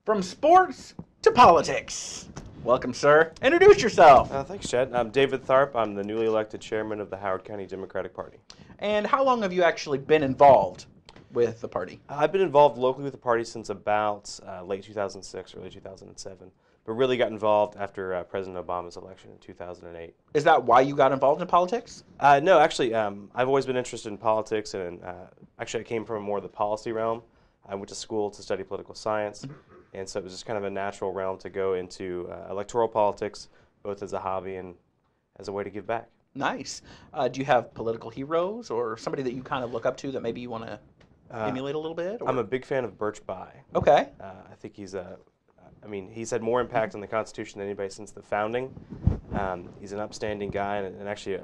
From sports to politics. Welcome, sir. Introduce yourself. Thanks, Chad. I'm David Tharp. I'm the newly elected chairman of the Howard County Democratic Party. And how long have you actually been involved with the party? I've been involved locally with the party since about late 2006, early 2007, but really got involved after President Obama's election in 2008. Is that why you got involved in politics? No, actually, I've always been interested in politics, and actually I came from more of the policy realm. I went to school to study political science, and so it was just kind of a natural realm to go into electoral politics, both as a hobby and as a way to give back. Nice. Do you have political heroes or somebody that you kind of look up to that maybe you want to emulate a little bit? Or? I'm a big fan of Birch Bayh. Okay. I think he's he's had more impact on the Constitution than anybody since the founding. He's an upstanding guy and actually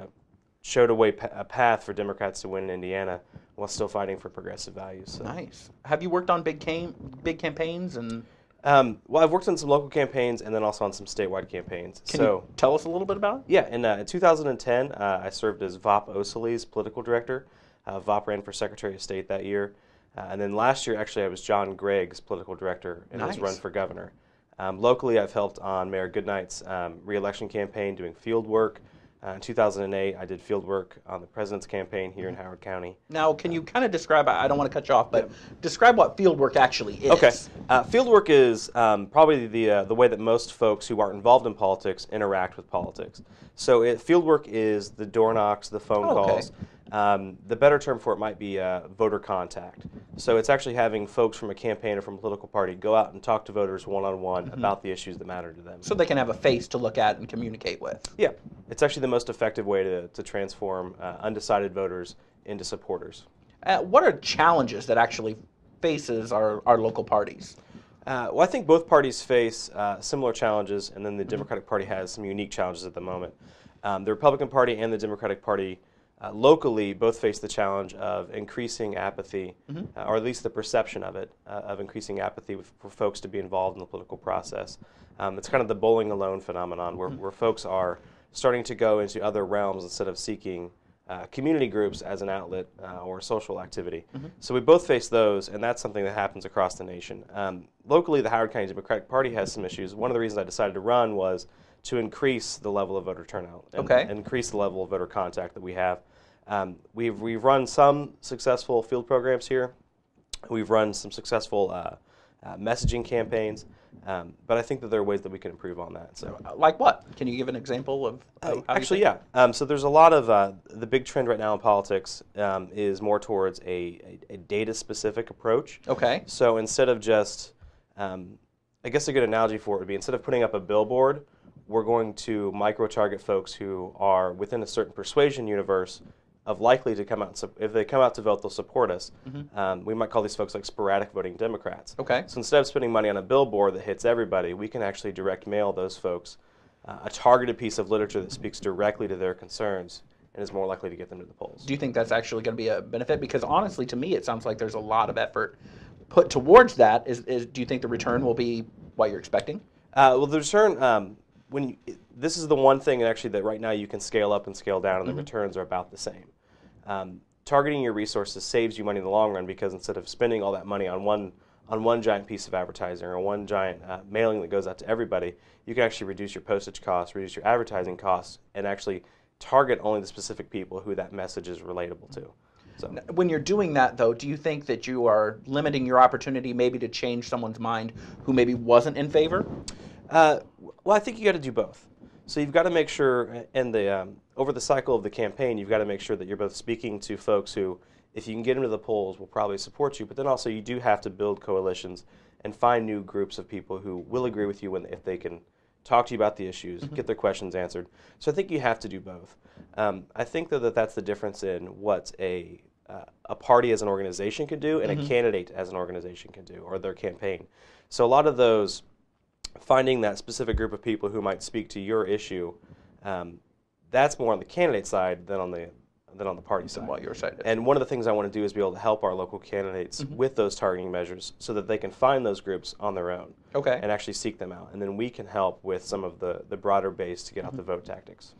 showed a path for Democrats to win in Indiana while still fighting for progressive values. So. Nice. Have you worked on big campaigns and? Well, I've worked on some local campaigns and then also on some statewide campaigns. Can you tell us a little bit about it? Yeah, in 2010, I served as Vop Osili's political director. Vop ran for Secretary of State that year. And then last year, actually, I was John Gregg's political director in his run for governor. Locally, I've helped on Mayor Goodnight's re-election campaign doing field work. In 2008, I did field work on the president's campaign here in Howard County. Now, can you kind of describe, I don't want to cut you off, but describe what field work actually is. Okay. Field work is probably the way that most folks who aren't involved in politics interact with politics. So field work is the door knocks, the phone calls. The better term for it might be voter contact. So it's actually having folks from a campaign or from a political party go out and talk to voters one-on-one about the issues that matter to them. So they can have a face to look at and communicate with. Yeah. It's actually the most effective way to transform undecided voters into supporters. What are challenges that actually faces our local parties? Well, I think both parties face similar challenges, and then the Democratic Party has some unique challenges at the moment. The Republican Party and the Democratic Party locally both face the challenge of increasing apathy, or at least the perception of it, of increasing apathy for folks to be involved in the political process. It's kind of the bowling alone phenomenon where folks are starting to go into other realms instead of seeking community groups as an outlet or social activity. So we both face those, and that's something that happens across the nation. Locally, the Howard County Democratic Party has some issues. One of the reasons I decided to run was to increase the level of voter turnout and increase the level of voter contact that we have. We've run some successful field programs here. We've run some successful messaging campaigns, but I think that there are ways that we can improve on that. So, like what? Can you give an example of? Actually, yeah. So there's a lot of the big trend right now in politics is more towards a data-specific approach. Okay. So instead of just, I guess a good analogy for it would be instead of putting up a billboard, we're going to micro-target folks who are within a certain persuasion universe of likely to come out. If they come out to vote, they'll support us. We might call these folks like sporadic voting Democrats. Okay. So instead of spending money on a billboard that hits everybody, we can actually direct mail those folks a targeted piece of literature that speaks directly to their concerns and is more likely to get them to the polls. Do you think that's actually going to be a benefit? Because honestly, to me, it sounds like there's a lot of effort put towards that. Do you think the return will be what you're expecting? Well, the return, this is the one thing actually that right now you can scale up and scale down, and the returns are about the same. Targeting your resources saves you money in the long run because instead of spending all that money on one giant piece of advertising or one giant mailing that goes out to everybody, you can actually reduce your postage costs, reduce your advertising costs, and actually target only the specific people who that message is relatable to. So. When you're doing that, though, do you think that you are limiting your opportunity maybe to change someone's mind who maybe wasn't in favor? Well, I think you got to do both. So you've got to make sure, over the cycle of the campaign, you've got to make sure that you're both speaking to folks who, if you can get them to the polls, will probably support you. But then also you do have to build coalitions and find new groups of people who will agree with you if they can talk to you about the issues, get their questions answered. So I think you have to do both. I think that that's the difference in what a party as an organization can do and a candidate as an organization can do, or their campaign. So a lot of those, finding that specific group of people who might speak to your issue, that's more on the candidate side than on the party side. What your side is. And one of the things I want to do is be able to help our local candidates with those targeting measures so that they can find those groups on their own and actually seek them out. And then we can help with some of the broader base to get out the vote tactics.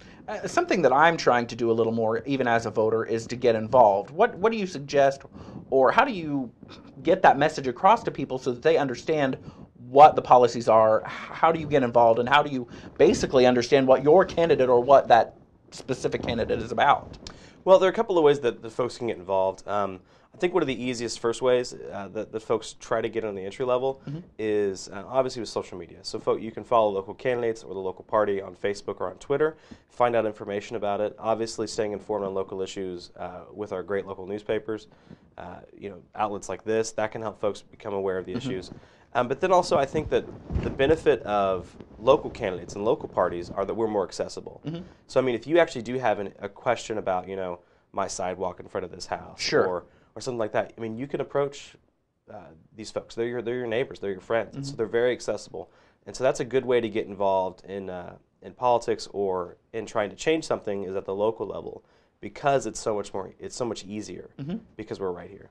Something that I'm trying to do a little more, even as a voter, is to get involved. What do you suggest, or how do you get that message across to people so that they understand what the policies are, how do you get involved, and how do you basically understand what your candidate or what that specific candidate is about? Well, there are a couple of ways that the folks can get involved. I think one of the easiest first ways that folks try to get on the entry level is obviously with social media. So you can follow local candidates or the local party on Facebook or on Twitter, find out information about it. Obviously, staying informed on local issues with our great local newspapers, outlets like this, that can help folks become aware of the issues. But then also, I think that the benefit of local candidates and local parties are that we're more accessible. So, I mean, if you actually do have a question about, my sidewalk in front of this house, Sure. or something like that, I mean, you can approach these folks. They're your neighbors. They're your friends. And so they're very accessible. And so that's a good way to get involved in politics or in trying to change something is at the local level, because it's so much easier because we're right here.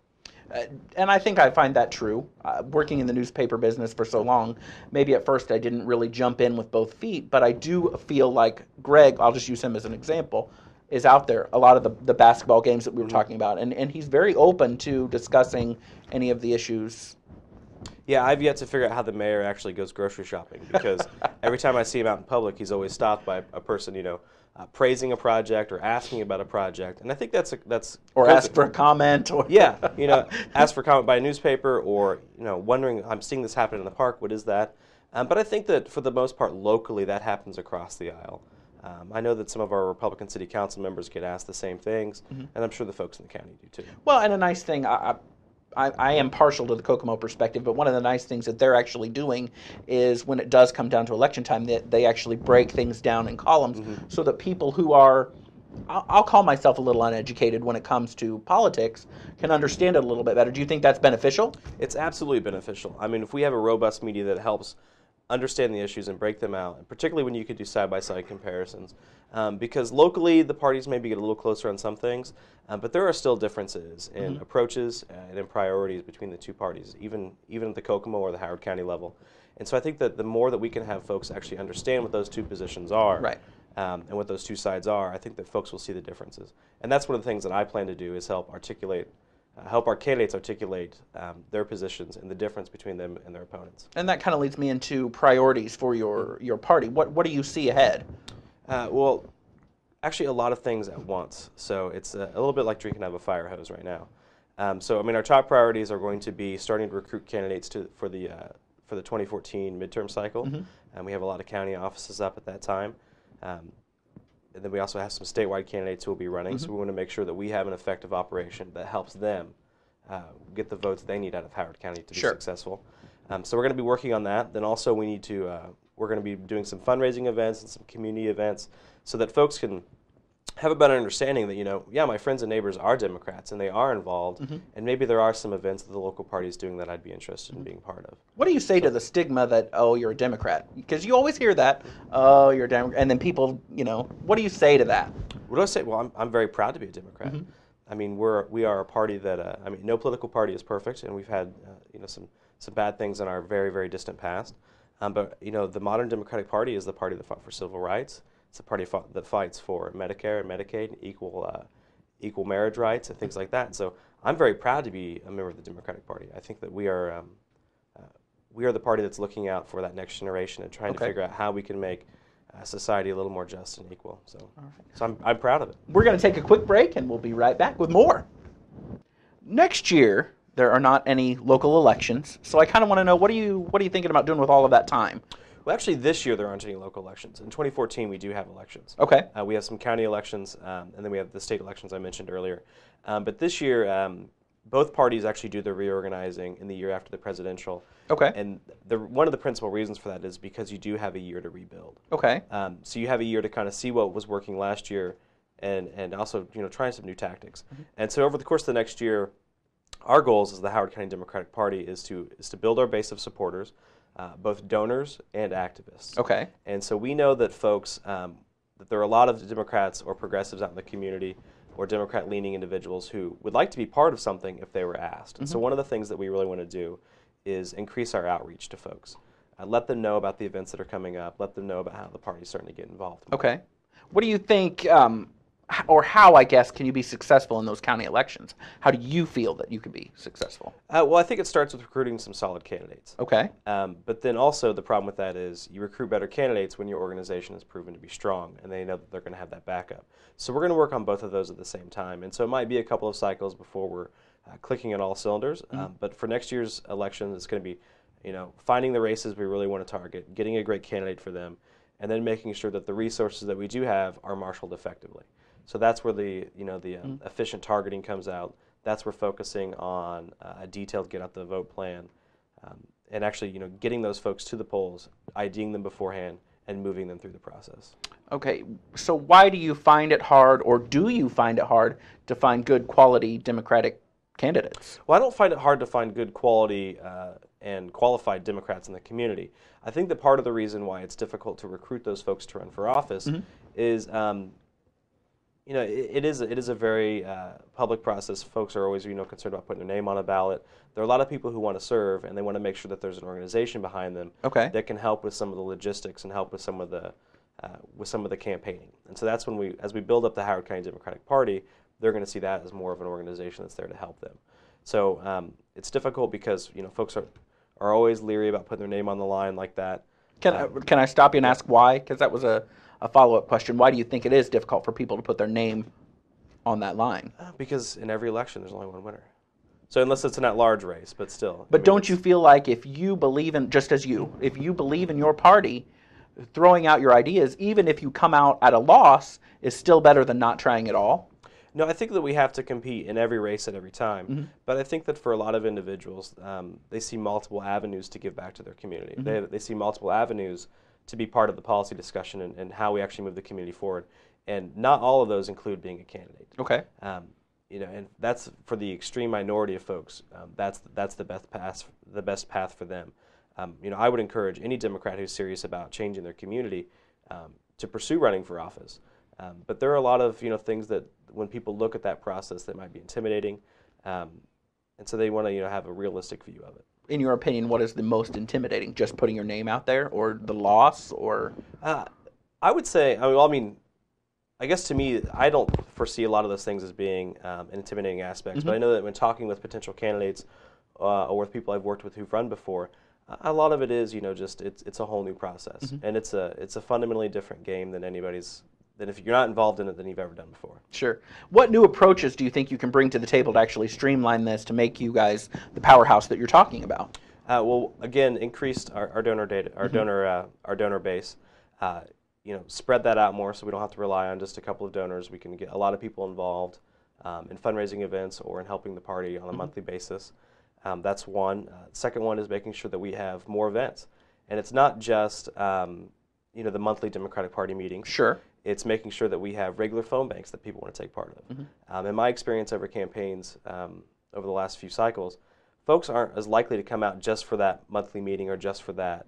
And I think I find that true. Working in the newspaper business for so long, maybe at first I didn't really jump in with both feet, but I do feel like Greg, I'll just use him as an example, is out there. A lot of the basketball games that we were talking about, and he's very open to discussing any of the issues. Yeah, I've yet to figure out how the mayor actually goes grocery shopping, because every time I see him out in public, he's always stopped by a person, praising a project or asking about a project, and I think that's or ask for a comment, or ask for a comment by a newspaper, or wondering, I'm seeing this happen in the park. What is that? But I think that for the most part, locally, that happens across the aisle. I know that some of our Republican city council members get asked the same things, and I'm sure the folks in the county do too. Well, and a nice thing, I am partial to the Kokomo perspective, but one of the nice things that they're actually doing is when it does come down to election time, they actually break things down in columns so that people who are, I'll call myself a little uneducated when it comes to politics, can understand it a little bit better. Do you think that's beneficial? It's absolutely beneficial. I mean, if we have a robust media that helps understand the issues and break them out, and particularly when you could do side-by-side comparisons. Because locally, the parties maybe get a little closer on some things, but there are still differences in approaches and in priorities between the two parties, even at the Kokomo or the Howard County level. And so I think that the more that we can have folks actually understand what those two positions are, and what those two sides are, I think that folks will see the differences. And that's one of the things that I plan to do, is help our candidates articulate their positions and the difference between them and their opponents. And that kind of leads me into priorities for your party. What do you see ahead? Well, actually a lot of things at once. So it's a little bit like drinking out of a fire hose right now. So I mean, our top priorities are going to be starting to recruit candidates for the 2014 midterm cycle. And we have a lot of county offices up at that time. And then we also have some statewide candidates who will be running, so we want to make sure that we have an effective operation that helps them get the votes they need out of Howard County to be successful. So we're going to be working on that. Then also we're going to be doing some fundraising events and some community events so that folks can have a better understanding that, yeah, my friends and neighbors are Democrats and they are involved, and maybe there are some events that the local party is doing that I'd be interested in being part of. What do you say to the stigma that, oh, you're a Democrat? Because you always hear that, oh, you're a Democrat, and then people, what do you say to that? What do I say? Well, I'm very proud to be a Democrat. I mean, we are a party that, I mean, no political party is perfect, and we've had, some bad things in our very, very distant past. But, the modern Democratic Party is the party that fought for civil rights. It's a party that fights for Medicare and Medicaid, equal marriage rights, and things like that. And so I'm very proud to be a member of the Democratic Party. I think that we are the party that's looking out for that next generation and trying to figure out how we can make society a little more just and equal. So, so I'm proud of it. We're going to take a quick break, and we'll be right back with more. Next year, there are not any local elections, so I kind of want to know, what are you thinking about doing with all of that time? Well, actually, this year there aren't any local elections. In 2014, we do have elections. Okay. We have some county elections, and then we have the state elections I mentioned earlier. But this year, both parties actually do their reorganizing in the year after the presidential. Okay. And one of the principal reasons for that is because you do have a year to rebuild. Okay. So you have a year to kind of see what was working last year, and also try some new tactics. And so over the course of the next year, our goals as the Howard County Democratic Party is to build our base of supporters, both donors and activists. Okay. And so we know that folks, that there are a lot of Democrats or progressives out in the community, or Democrat-leaning individuals who would like to be part of something if they were asked. And so one of the things that we really want to do is increase our outreach to folks. Let them know about the events that are coming up. Let them know about how the party's starting to get involved. Okay. What do you think, or how, I guess, can you be successful in those county elections? How do you feel that you could be successful? Well, I think it starts with recruiting some solid candidates. Okay. But then also the problem with that is you recruit better candidates when your organization is proven to be strong and they know that they're going to have that backup. So we're going to work on both of those at the same time. And so it might be a couple of cycles before we're clicking on all cylinders. But for next year's election, it's going to be, finding the races we really want to target, getting a great candidate for them, and then making sure that the resources that we do have are marshaled effectively. So that's where the efficient targeting comes out. That's where focusing on a detailed get out the vote plan, and actually getting those folks to the polls, IDing them beforehand, and moving them through the process. Okay, so why do you find it hard, or do you find it hard to find good quality Democratic candidates? Well, I don't find it hard to find good quality and qualified Democrats in the community. I think that part of the reason why it's difficult to recruit those folks to run for office is it is a very public process. Folks are always concerned about putting their name on a ballot. There are a lot of people who want to serve, and they want to make sure that there's an organization behind them that can help with some of the logistics and help with some of the campaigning. And so that's when as we build up the Howard County Democratic Party, they're going to see that as more of an organization that's there to help them. So it's difficult because folks are always leery about putting their name on the line like that. Can I stop you and ask why? Because that was a follow-up question. Why do you think it is difficult for people to put their name on that line? Because in every election, there's only one winner. So unless it's an at-large race, but still. But don't you feel like if you believe in, if you believe in your party, throwing out your ideas, even if you come out at a loss, is still better than not trying at all? No, I think that we have to compete in every race at every time. But I think that for a lot of individuals, they see multiple avenues to give back to their community. They see multiple avenues to be part of the policy discussion and how we actually move the community forward. And not all of those include being a candidate. Okay. And that's for the extreme minority of folks. That's the best path for them. I would encourage any Democrat who's serious about changing their community to pursue running for office. But there are a lot of things that when people look at that process that might be intimidating, and so they want to have a realistic view of it. In your opinion, what is the most intimidating? Just putting your name out there, or the loss, or? I would say, I guess to me, I don't foresee a lot of those things as being intimidating aspects. But I know that when talking with potential candidates or with people I've worked with who've run before, a lot of it is just it's a whole new process, and it's a fundamentally different game than if you're not involved in it than you've ever done before. Sure. What new approaches do you think you can bring to the table to actually streamline this to make you guys the powerhouse that you're talking about? Well, again, increased our donor data, our donor base. Spread that out more so we don't have to rely on just a couple of donors. We can get a lot of people involved in fundraising events or in helping the party on a monthly basis. That's one. Second one is making sure that we have more events, and it's not just the monthly Democratic Party meetings. Sure. It's making sure that we have regular phone banks that people want to take part of. In my experience over campaigns over the last few cycles, folks aren't as likely to come out just for that monthly meeting or just for that,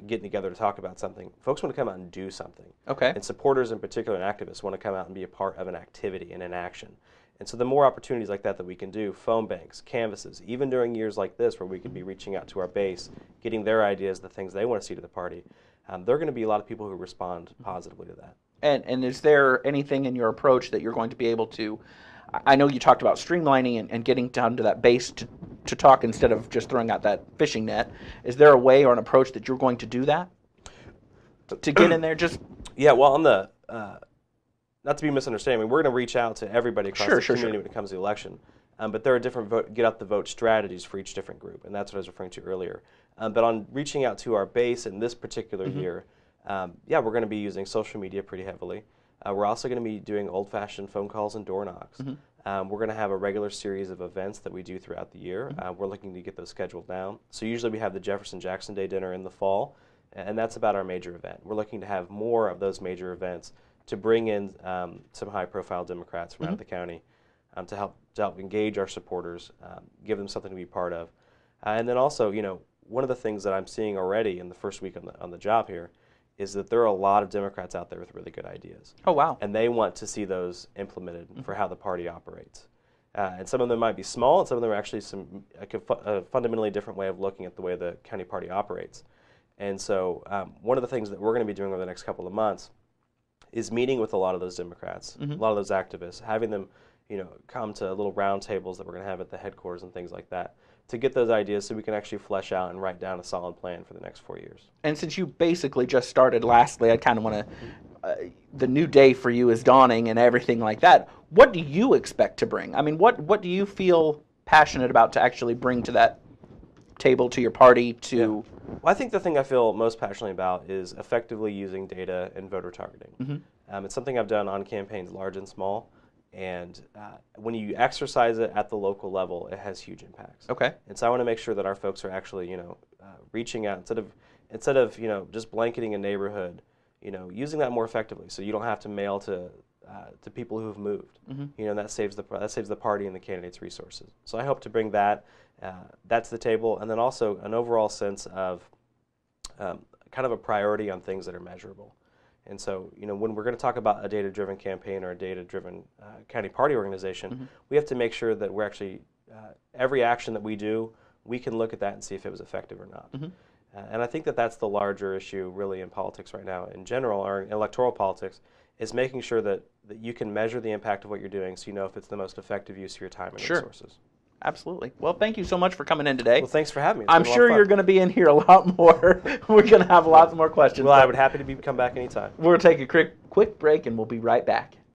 getting together to talk about something. Folks want to come out and do something. Okay. And supporters in particular and activists want to come out and be a part of an activity and an action. And so the more opportunities like that we can do, phone banks, canvases, even during years like this where we can be reaching out to our base, getting their ideas, the things they want to see to the party, there are going to be a lot of people who respond positively to that. And is there anything in your approach that you're going to be able to, I know you talked about streamlining and getting down to that base to talk instead of just throwing out that fishing net. Is there a way or an approach that you're going to do that? To get in there just... Yeah, well, on the, not to be misunderstanding, we're going to reach out to everybody across the community when it comes to the election. But there are different get out the vote strategies for each different group, and that's what I was referring to earlier. But on reaching out to our base in this particular year, we're going to be using social media pretty heavily. We're also going to be doing old-fashioned phone calls and door knocks. We're going to have a regular series of events that we do throughout the year. We're looking to get those scheduled down. So usually we have the Jefferson-Jackson Day dinner in the fall, and that's about our major event. We're looking to have more of those major events to bring in some high-profile Democrats from out of the county to help engage our supporters, give them something to be part of. And then also, one of the things that I'm seeing already in the first week on the job here is that there are a lot of Democrats out there with really good ideas. Oh, wow. And they want to see those implemented for how the party operates. And some of them might be small, and some of them are actually a fundamentally different way of looking at the way the county party operates. And so one of the things that we're going to be doing over the next couple of months is meeting with a lot of those Democrats, a lot of those activists, having them, come to little round tables that we're going to have at the headquarters and things like that to get those ideas so we can actually flesh out and write down a solid plan for the next 4 years. And since you basically just started, lastly, I kind of want to, the new day for you is dawning and everything like that. What do you expect to bring? I mean, what do you feel passionate about to actually bring to that table, to your party, to... Yeah. Well, I think the thing I feel most passionately about is effectively using data and voter targeting. It's something I've done on campaigns large and small, and when you exercise it at the local level, it has huge impacts. Okay. And so I want to make sure that our folks are actually, reaching out instead of just blanketing a neighborhood, using that more effectively. So you don't have to mail to people who have moved. That saves the party and the candidates' resources. So I hope to bring that to the table, and then also an overall sense of kind of a priority on things that are measurable. And so, when we're going to talk about a data-driven campaign or a data-driven county party organization, we have to make sure that we're actually, every action that we do, we can look at that and see if it was effective or not. And I think that that's the larger issue really in politics right now in general, or in electoral politics, is making sure that you can measure the impact of what you're doing so you know if it's the most effective use of your time and resources. Absolutely. Well, thank you so much for coming in today. Well, thanks for having me. I'm sure you're going to be in here a lot more. We're going to have lots more questions. Well, I would happy to come back anytime. We'll take a quick break, and we'll be right back.